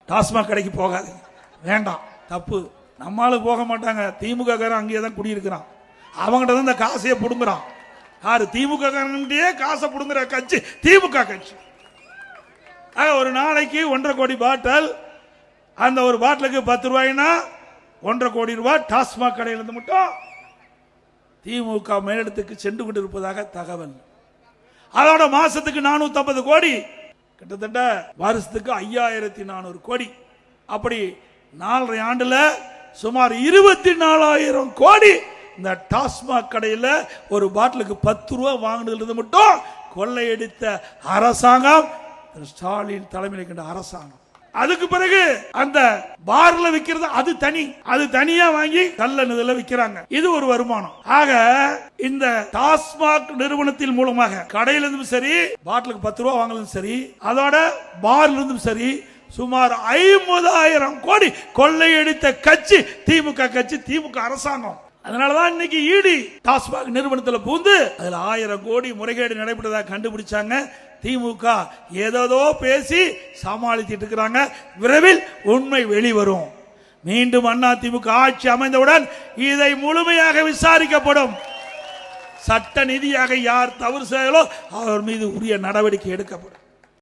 டாஸ்மாக் கடைக்கு போகாது, வேண்டாம், தப்பு. நம்மளும் போக மாட்டாங்க. திமுக காரன் அங்கேயே தான் குடியிருக்கிறான். அவங்ககிட்ட தான் இந்த காசையே புடுங்குறான். யாரு? திமுக காரன்கிட்டயே காசை புடுங்குற கட்சி திமுக கட்சி. ஒரு நாளைக்கு 1.5 கோடி பாட்டில், அந்த ஒரு பாட்டிலுக்கு 10 ரூபாய்னா 1.5 கோடி ரூபாய் டாஸ்மாக் கடையிலிருந்து மட்டும் திமுக மேலிடத்துக்கு சென்று கொண்டிருப்பதாக தகவல். அதோட மாசத்துக்கு 450 கோடி, கிட்டத்தட்ட வருஷத்துக்கு 5400 கோடி. அப்படி 4.5 ஆண்டுல சுமார் 24,000 கோடி இந்த டாஸ்மாக் கடையில் ஒரு பாட்டிலுக்கு 10 ரூபாய் வாங்கினது மட்டும் கொள்ளையடித்த அரசாங்கம் ஸ்டாலின் தலைமையில் கண்ட அரசாங்கம். அதுக்கு பிறகு அந்த பார்ல விக்கிறது அது தனி, அது தனியா வாங்கி கள்ள நிதியில விக்கிறாங்க. இது ஒரு வருமானம். ஆக இந்த டாஸ்மாக் நிறுவனத்தின் மூலமாக கடையிலிருந்தும் சரி, பாட்டிலுக்கு 10 ரூபாய் வாங்கலும் சரி, அதோட பார்ல இருந்தும் சரி, சுமார் 50,000 கோடி கொள்ளையடித்த கட்சி திமுக கட்சி, திமுக அரசாங்கம். அதனாலதான் இன்னைக்கு ஈடி டாஸ்மாக் நிறுவனத்தில் பூந்து அதுல 1000 கோடி முறைகேடு நடைபெற்றதாக கண்டுபிடிச்சாங்க. திமுக ஏதோ பேசி சமாளித்துட்டு இருக்கிறாங்க. விரைவில் உண்மை வெளிவரும். மீண்டும் அதிமுக ஆட்சி அமைந்தவுடன் இதை முழுமையாக விசாரிக்கப்படும். சட்ட நீதியாக யார் தவறு செய்யலோ அவர் மீது உரிய நடவடிக்கை எடுக்கப்படும்.